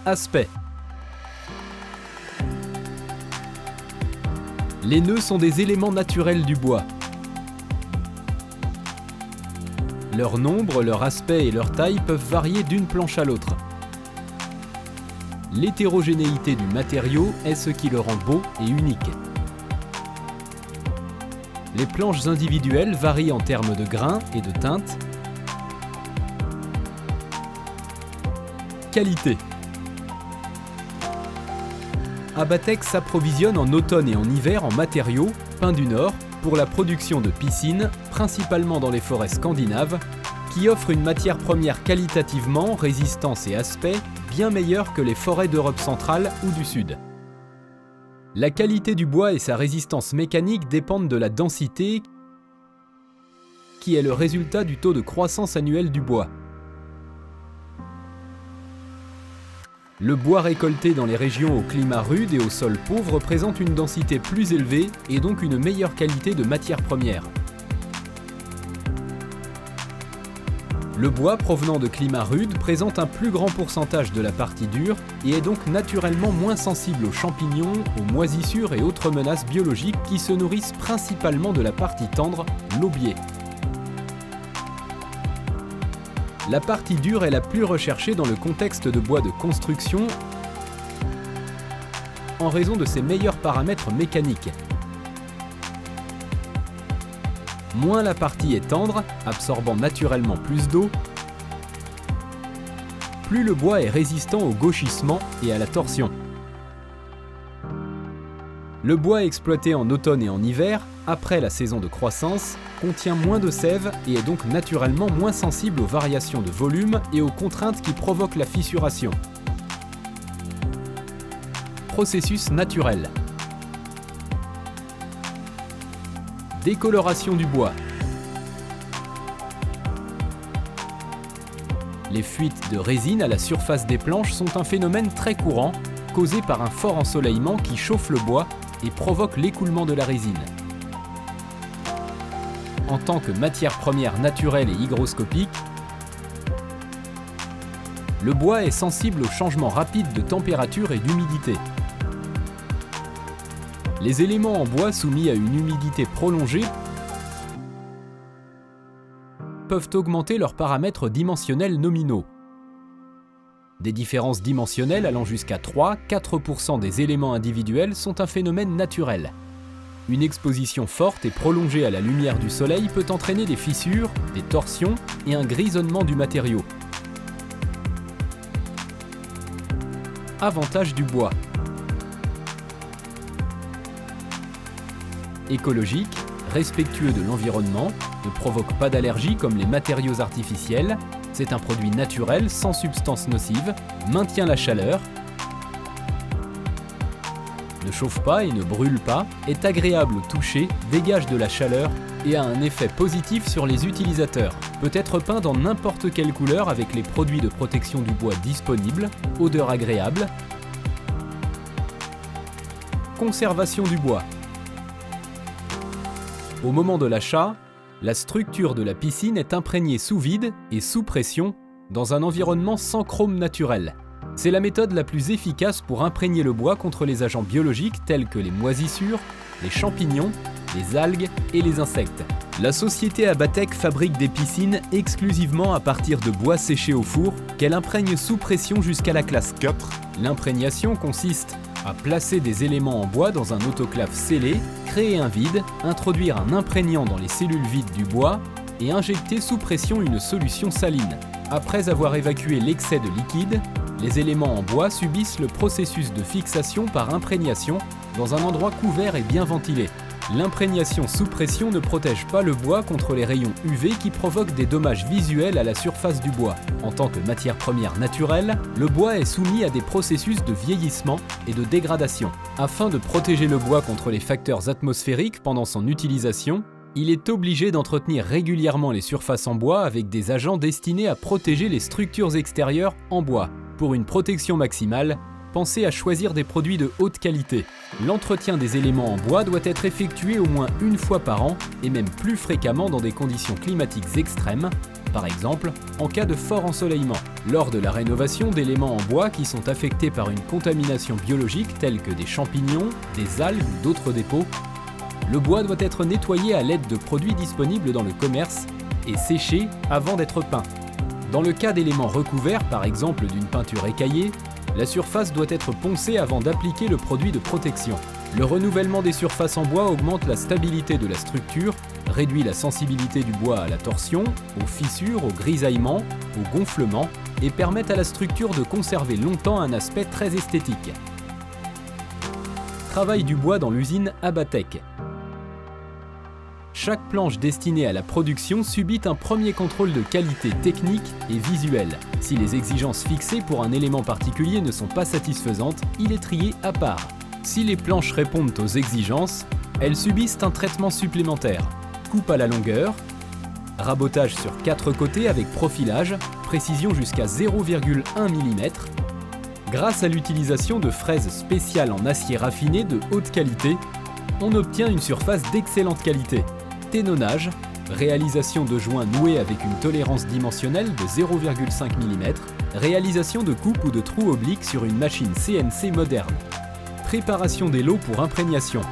Aspect. Les nœuds sont des éléments naturels du bois. Leur nombre, leur aspect et leur taille peuvent varier d'une planche à l'autre. L'hétérogénéité du matériau est ce qui le rend beau et unique. Les planches individuelles varient en termes de grains et de teintes. Qualité. Abatec s'approvisionne en automne et en hiver en matériaux, pins du Nord, pour la production de piscines, principalement dans les forêts scandinaves, qui offrent une matière première qualitativement, résistance et aspect, bien meilleure que les forêts d'Europe centrale ou du Sud. La qualité du bois et sa résistance mécanique dépendent de la densité, qui est le résultat du taux de croissance annuel du bois. Le bois récolté dans les régions au climat rude et au sol pauvre présente une densité plus élevée et donc une meilleure qualité de matière première. Le bois provenant de climats rudes présente un plus grand pourcentage de la partie dure et est donc naturellement moins sensible aux champignons, aux moisissures et autres menaces biologiques qui se nourrissent principalement de la partie tendre, l'aubier. La partie dure est la plus recherchée dans le contexte de bois de construction en raison de ses meilleurs paramètres mécaniques. Moins la partie est tendre, absorbant naturellement plus d'eau, plus le bois est résistant au gauchissement et à la torsion. Le bois exploité en automne et en hiver, après la saison de croissance, contient moins de sève et est donc naturellement moins sensible aux variations de volume et aux contraintes qui provoquent la fissuration. Processus naturel. Décoloration du bois. Les fuites de résine à la surface des planches sont un phénomène très courant, causé par un fort ensoleillement qui chauffe le bois et provoque l'écoulement de la résine. En tant que matière première naturelle et hygroscopique, le bois est sensible aux changements rapides de température et d'humidité. Les éléments en bois soumis à une humidité prolongée peuvent augmenter leurs paramètres dimensionnels nominaux. Des différences dimensionnelles allant jusqu'à 3-4% des éléments individuels sont un phénomène naturel. Une exposition forte et prolongée à la lumière du soleil peut entraîner des fissures, des torsions et un grisonnement du matériau. Avantages du bois. Écologique, respectueux de l'environnement, ne provoque pas d'allergie comme les matériaux artificiels, c'est un produit naturel sans substances nocives, maintient la chaleur, ne chauffe pas et ne brûle pas, est agréable au toucher, dégage de la chaleur et a un effet positif sur les utilisateurs. Peut être peint dans n'importe quelle couleur avec les produits de protection du bois disponibles, odeur agréable. Conservation du bois. Au moment de l'achat, la structure de la piscine est imprégnée sous vide et sous pression dans un environnement sans chrome naturel. C'est la méthode la plus efficace pour imprégner le bois contre les agents biologiques tels que les moisissures, les champignons, les algues et les insectes. La société Abatec fabrique des piscines exclusivement à partir de bois séché au four qu'elle imprègne sous pression jusqu'à la classe 4. L'imprégnation consiste à placer des éléments en bois dans un autoclave scellé, créer un vide, introduire un imprégnant dans les cellules vides du bois et injecter sous pression une solution saline. Après avoir évacué l'excès de liquide, les éléments en bois subissent le processus de fixation par imprégnation dans un endroit couvert et bien ventilé. L'imprégnation sous pression ne protège pas le bois contre les rayons UV qui provoquent des dommages visuels à la surface du bois. En tant que matière première naturelle, le bois est soumis à des processus de vieillissement et de dégradation. Afin de protéger le bois contre les facteurs atmosphériques pendant son utilisation, il est obligé d'entretenir régulièrement les surfaces en bois avec des agents destinés à protéger les structures extérieures en bois. Pour une protection maximale, pensez à choisir des produits de haute qualité. L'entretien des éléments en bois doit être effectué au moins une fois par an et même plus fréquemment dans des conditions climatiques extrêmes, par exemple en cas de fort ensoleillement, lors de la rénovation d'éléments en bois qui sont affectés par une contamination biologique telle que des champignons, des algues ou d'autres dépôts. Le bois doit être nettoyé à l'aide de produits disponibles dans le commerce et séché avant d'être peint. Dans le cas d'éléments recouverts, par exemple d'une peinture écaillée, la surface doit être poncée avant d'appliquer le produit de protection. Le renouvellement des surfaces en bois augmente la stabilité de la structure, réduit la sensibilité du bois à la torsion, aux fissures, au grisaillement, au gonflement et permet à la structure de conserver longtemps un aspect très esthétique. Travail du bois dans l'usine Abatec. Chaque planche destinée à la production subit un premier contrôle de qualité technique et visuelle. Si les exigences fixées pour un élément particulier ne sont pas satisfaisantes, il est trié à part. Si les planches répondent aux exigences, elles subissent un traitement supplémentaire. Coupe à la longueur, rabotage sur 4 côtés avec profilage, précision jusqu'à 0,1 mm. Grâce à l'utilisation de fraises spéciales en acier raffiné de haute qualité, on obtient une surface d'excellente qualité. Ténonnage, réalisation de joints noués avec une tolérance dimensionnelle de 0,5 mm, réalisation de coupes ou de trous obliques sur une machine CNC moderne. Préparation des lots pour imprégnation.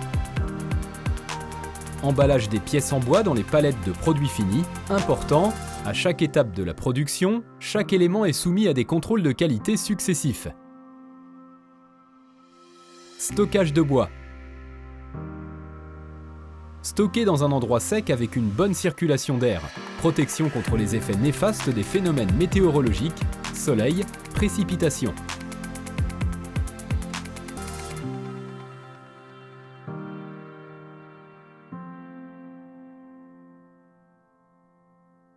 Emballage des pièces en bois dans les palettes de produits finis. Important, à chaque étape de la production, chaque élément est soumis à des contrôles de qualité successifs. Stockage de bois. Stocké dans un endroit sec avec une bonne circulation d'air. Protection contre les effets néfastes des phénomènes météorologiques, soleil, précipitations.